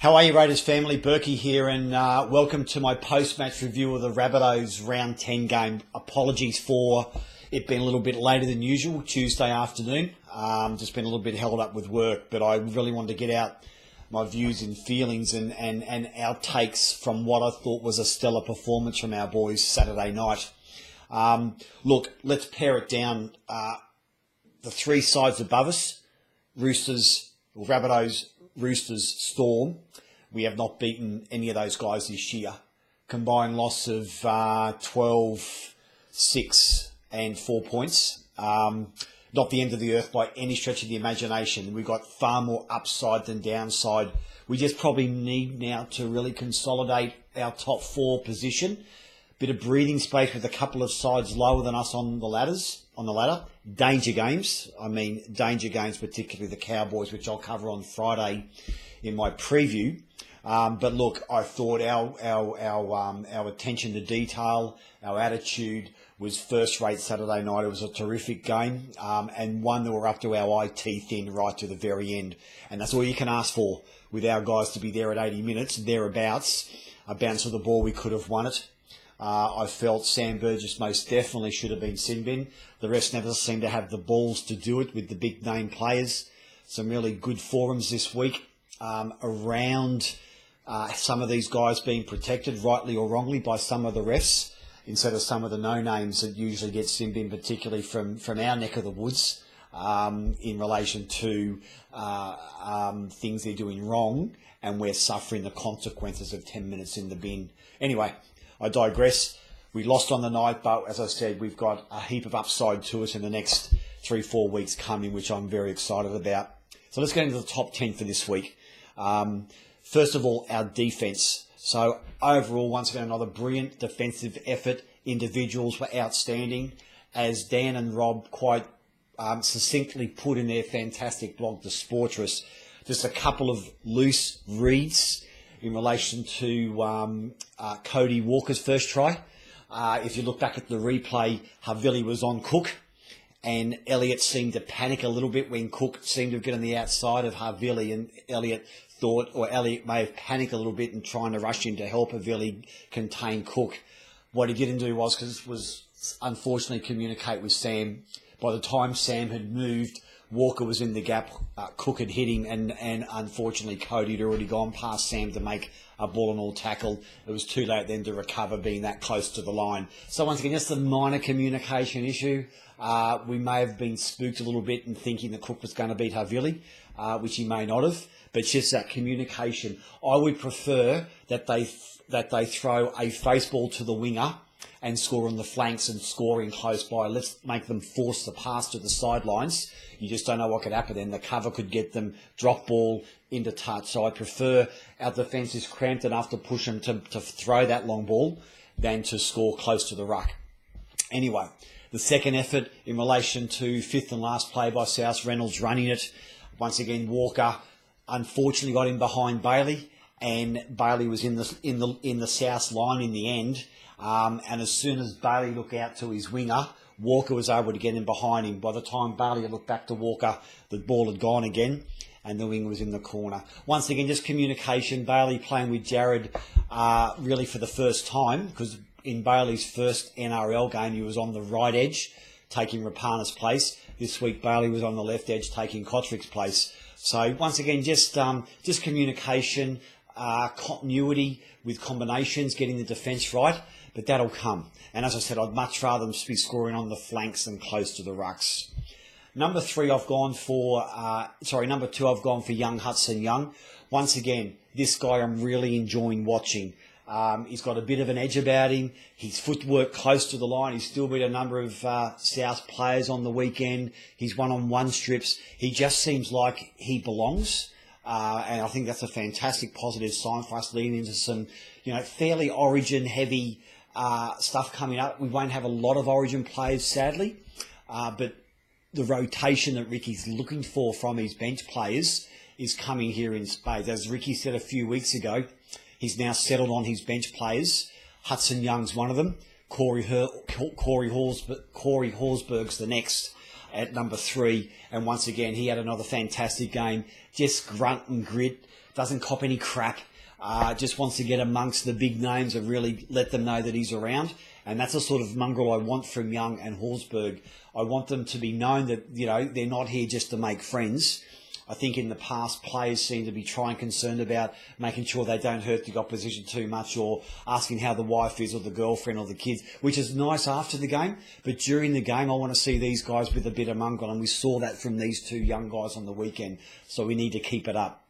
How are you, Raiders family? Bourkeys here, and welcome to my post-match review of the Rabbitohs round 10 game. Apologies for it being a little bit later than usual, Tuesday afternoon. Just been a little bit held up with work, but I really wanted to get out my views and feelings and our takes from what I thought was a stellar performance from our boys Saturday night. Look, let's pare it down. The three sides above us, Rabbitohs, Roosters, Storm, we have not beaten any of those guys this year. Combined loss of 12, 6 and 4 points. Not the end of the earth by any stretch of the imagination. We've got far more upside than downside. We just probably need now to really consolidate our top four position. Bit of breathing space with a couple of sides lower than us on the ladder. Danger games. Danger games, particularly the Cowboys, which I'll cover on Friday in my preview. But look, I thought our attention to detail, our attitude was first rate Saturday night. It was a terrific game, and one that we're up to our eye teeth in right to the very end. And that's all you can ask for with our guys to be there at 80 minutes, thereabouts. A bounce of the ball, we could have won it. I felt Sam Burgess most definitely should have been sin bin. The rest never seemed to have the balls to do it with the big name players. Some really good forums this week around some of these guys being protected, rightly or wrongly, by some of the refs, instead of some of the no-names that usually get sin bin, particularly from our neck of the woods, in relation to things they're doing wrong, and we're suffering the consequences of 10 minutes in the bin. Anyway, I digress. We lost on the night, but as I said, we've got a heap of upside to us in the next 3-4 weeks coming, which I'm very excited about. So let's get into the top 10 for this week. First of all, our defence. So overall, once again, another brilliant defensive effort. Individuals were outstanding, as Dan and Rob quite succinctly put in their fantastic blog, The Sportress. Just a couple of loose reads in relation to Cody Walker's first try. If you look back at the replay, Havili was on Cook, and Elliott seemed to panic a little bit when Cook seemed to get on the outside of Havili, and Elliott may have panicked a little bit in trying to rush in to help Havili contain Cook. What he didn't do was unfortunately communicate with Sam. By the time Sam had moved, Walker was in the gap, Cook had hit him, and unfortunately Cody had already gone past Sam to make a ball and all tackle. It was too late then to recover, being that close to the line. So once again, just a minor communication issue. We may have been spooked a little bit in thinking that Cook was going to beat Havili, which he may not have, but it's just that communication. I would prefer that they throw a face ball to the winger and score on the flanks and scoring close by. Let's make them force the pass to the sidelines. You just don't know what could happen then. The cover could get them drop ball into touch. So I prefer our defence is cramped enough to push them to throw that long ball than to score close to the ruck. Anyway, the second effort in relation to fifth and last play by South, Reynolds running it. Once again, Walker unfortunately got in behind Bailey, and Bailey was in the South line in the end. And as soon as Bailey looked out to his winger, Walker was able to get in behind him. By the time Bailey looked back to Walker, the ball had gone again, and the winger was in the corner. Once again, just communication. Bailey playing with Jared really for the first time, because in Bailey's first NRL game, he was on the right edge, taking Rapana's place. This week, Bailey was on the left edge, taking Kotrick's place. So once again, just communication, continuity with combinations, getting the defence right. But that'll come. And as I said, I'd much rather them be scoring on the flanks than close to the rucks. Number two, I've gone for young Hudson Young. Once again, this guy I'm really enjoying watching. He's got a bit of an edge about him. His footwork close to the line. He's still beat a number of South players on the weekend. His one-on-one strips. He just seems like he belongs. And I think that's a fantastic positive sign for us leading into some, fairly origin-heavy stuff coming up. We won't have a lot of origin players, sadly, but the rotation that Ricky's looking for from his bench players is coming here in spades. As Ricky said a few weeks ago, he's now settled on his bench players. Hudson Young's one of them. Corey Horsburgh's the next at number 3. And once again, he had another fantastic game. Just grunt and grit, doesn't cop any crap, just wants to get amongst the big names and really let them know that he's around. And that's the sort of mongrel I want from Young and Horsburgh. I want them to be known that, you know, they're not here just to make friends. I think in the past, players seem to be concerned about making sure they don't hurt the opposition too much, or asking how the wife is or the girlfriend or the kids, which is nice after the game. But during the game, I want to see these guys with a bit of mongrel, and we saw that from these two young guys on the weekend. So we need to keep it up.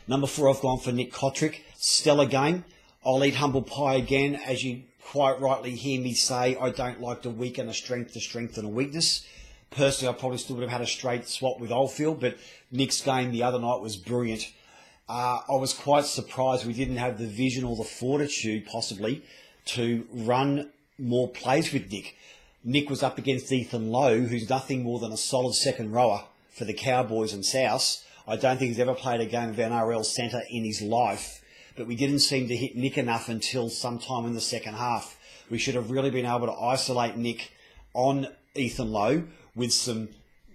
Number 4, I've gone for Nick Kotrick. Stellar game. I'll eat humble pie again. As you quite rightly hear me say, I don't like to weaken a strength to strengthen a weakness. Personally, I probably still would have had a straight swap with Oldfield, but Nick's game the other night was brilliant. I was quite surprised we didn't have the vision or the fortitude, possibly, to run more plays with Nick. Nick was up against Ethan Lowe, who's nothing more than a solid second rower for the Cowboys and Souths. I don't think he's ever played a game of NRL centre in his life, but we didn't seem to hit Nick enough until sometime in the second half. We should have really been able to isolate Nick on Ethan Lowe with some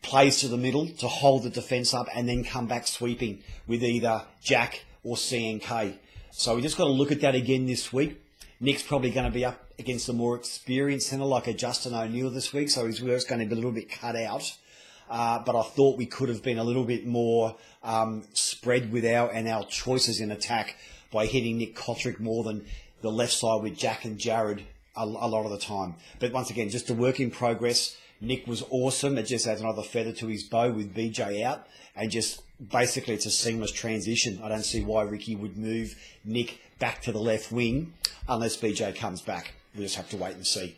plays to the middle to hold the defence up, and then come back sweeping with either Jack or CNK. So we just got to look at that again this week. Nick's probably going to be up against a more experienced centre like a Justin O'Neill this week, so his work's going to be a little bit cut out. But I thought we could have been a little bit more spread with our choices in attack by hitting Nick Kotrick more than the left side with Jack and Jared a lot of the time. But once again, just a work in progress. Nick was awesome. It just adds another feather to his bow with BJ out. And just basically it's a seamless transition. I don't see why Ricky would move Nick back to the left wing unless BJ comes back. We'll just have to wait and see.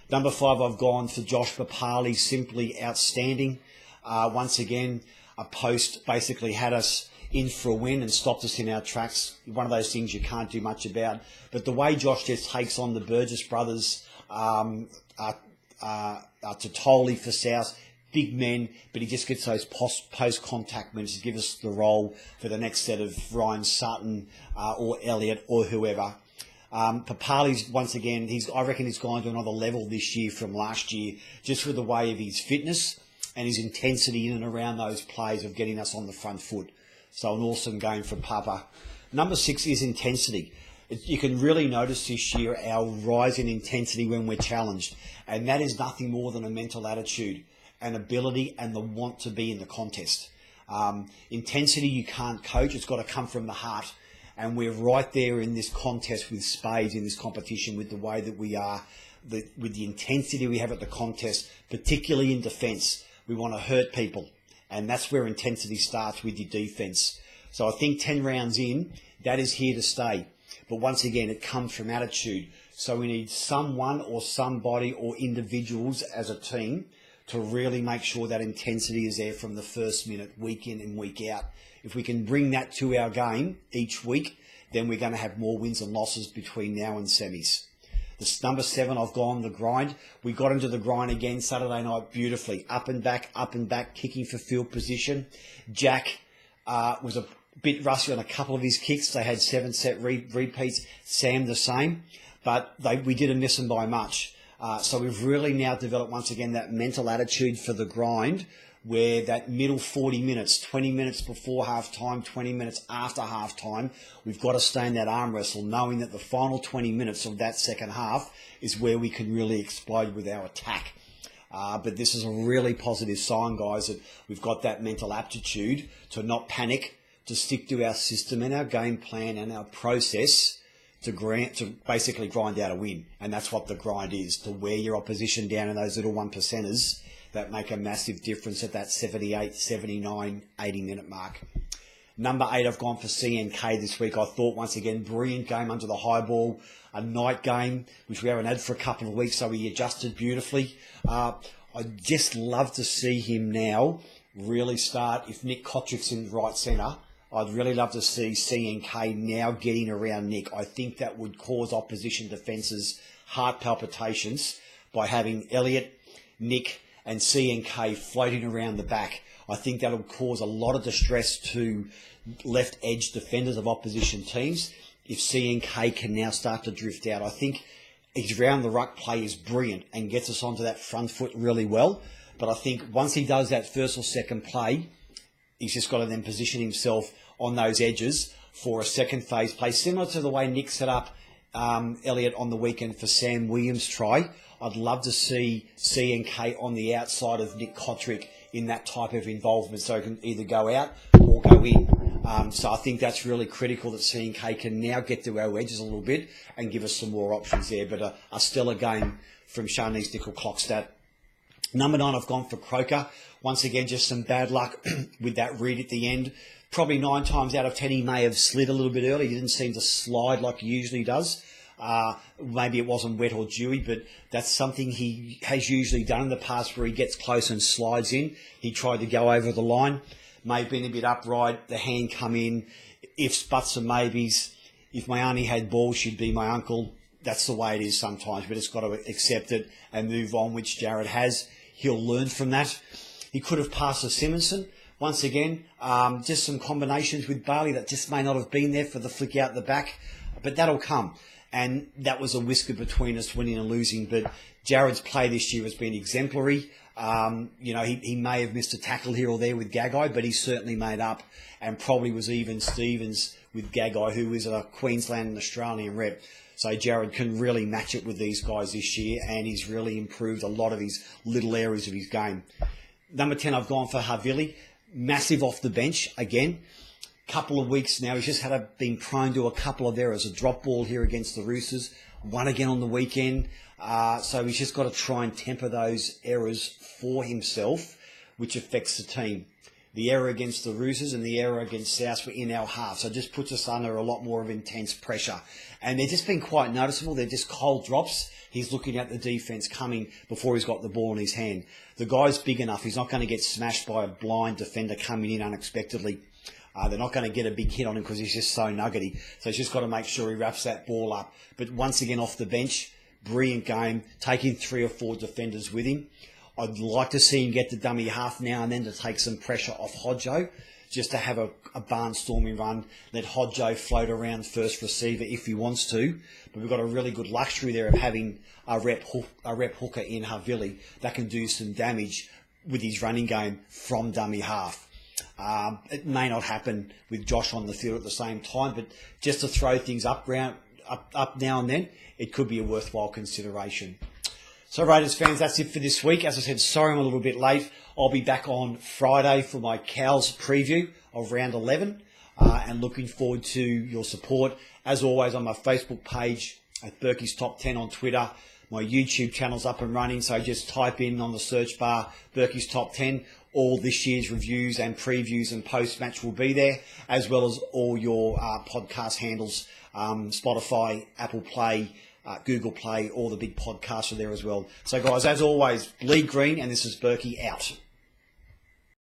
Number 5, I've gone for Josh Papali. Simply outstanding. Once again, a post basically had us in for a win and stopped us in our tracks. One of those things you can't do much about. But the way Josh just takes on the Burgess brothers, Totoli for South, big men, but he just gets those post-contact minutes to give us the role for the next set of Ryan Sutton or Elliott or whoever. Papali's, once again, I reckon he's gone to another level this year from last year, just with the way of his fitness and his intensity in and around those plays of getting us on the front foot. So an awesome game for Papa. Number 6 is intensity. You can really notice this year our rise in intensity when we're challenged. And that is nothing more than a mental attitude, an ability and the want to be in the contest. Intensity you can't coach. It's got to come from the heart. And we're right there in this contest with spades in this competition with the way that we are, with the intensity we have at the contest, particularly in defence. We want to hurt people. And that's where intensity starts with your defence. So I think 10 rounds in, that is here to stay. But once again, it comes from attitude. So we need someone or somebody or individuals as a team to really make sure that intensity is there from the first minute, week in and week out. If we can bring that to our game each week, then we're going to have more wins and losses between now and semis. This number 7, I've gone the grind. We got into the grind again Saturday night beautifully. Up and back, kicking for field position. Jack was a bit rusty on a couple of his kicks. They had 7-set repeats. Sam the same. But we didn't miss them by much. So we've really now developed once again that mental attitude for the grind, where that middle 40 minutes, 20 minutes before half-time, 20 minutes after half-time, we've got to stay in that arm wrestle, knowing that the final 20 minutes of that second half is where we can really explode with our attack. But this is a really positive sign, guys, that we've got that mental aptitude to not panic, to stick to our system and our game plan and our process to basically grind out a win. And that's what the grind is, to wear your opposition down in those little 1%ers that make a massive difference at that 78, 79, 80-minute mark. Number 8, I've gone for CNK this week. I thought, once again, brilliant game under the high ball, a night game, which we haven't had for a couple of weeks, so he adjusted beautifully. I'd just love to see him now really start, if Nick Kotrick's in right centre, I'd really love to see CNK now getting around Nick. I think that would cause opposition defences heart palpitations by having Elliott, Nick and CNK floating around the back. I think that'll cause a lot of distress to left edge defenders of opposition teams if CNK can now start to drift out. I think his round the ruck play is brilliant and gets us onto that front foot really well. But I think once he does that first or second play, he's just got to then position himself on those edges for a second phase play, similar to the way Nick set up Elliott on the weekend for Sam Williams' try. I'd love to see C&K on the outside of Nick Kotrick in that type of involvement, so he can either go out or go in. So I think that's really critical that C&K can now get to our edges a little bit and give us some more options there. But a stellar game from Shanice Nickel-Clockstadt. Number 9, I've gone for Croker. Once again, just some bad luck with that read at the end. Probably 9 times out of 10, he may have slid a little bit early. He didn't seem to slide like he usually does. Maybe it wasn't wet or dewy, but that's something he has usually done in the past where he gets close and slides in. He tried to go over the line. May have been a bit upright. The hand come in. Ifs, buts and maybes. If my auntie had balls, she'd be my uncle. That's the way it is sometimes, but it's got to accept it and move on, which Jared has. He'll learn from that. He could have passed to Simonson. Once again, just some combinations with Barley that just may not have been there for the flick out the back, but that'll come. And that was a whisker between us winning and losing. But Jared's play this year has been exemplary. He may have missed a tackle here or there with Gagai, but he certainly made up and probably was even Stevens with Gagai, who is a Queensland and Australian rep. So Jared can really match it with these guys this year, and he's really improved a lot of his little areas of his game. Number 10, I've gone for Havili. Massive off the bench again. Couple of weeks now, he's just been prone to a couple of errors. A drop ball here against the Roosters, one again on the weekend. So he's just got to try and temper those errors for himself, which affects the team. The error against the Roosters and the error against South were in our half, so it just puts us under a lot more of intense pressure. And they've just been quite noticeable. They're just cold drops. He's looking at the defence coming before he's got the ball in his hand. The guy's big enough. He's not going to get smashed by a blind defender coming in unexpectedly. They're not going to get a big hit on him because he's just so nuggety. So he's just got to make sure he wraps that ball up. But once again, off the bench, brilliant game, taking 3 or 4 defenders with him. I'd like to see him get the dummy half now and then to take some pressure off Hodjo, just to have a barnstorming run, let Hodjo float around first receiver if he wants to. But we've got a really good luxury there of having a rep hooker in Havili that can do some damage with his running game from dummy half. It may not happen with Josh on the field at the same time, but just to throw things up now and then, it could be a worthwhile consideration. So Raiders fans, that's it for this week. As I said, sorry I'm a little bit late. I'll be back on Friday for my Cows preview of round 11 and looking forward to your support. As always, on my Facebook page at Bourkeys Top 10 on Twitter. My YouTube channel's up and running, so just type in on the search bar Bourkeys Top 10. All this year's reviews and previews and post-match will be there, as well as all your podcast handles, Spotify, Apple Play, Google Play, all the big podcasts are there as well. So guys, as always, bleed green, and this is Berkey out.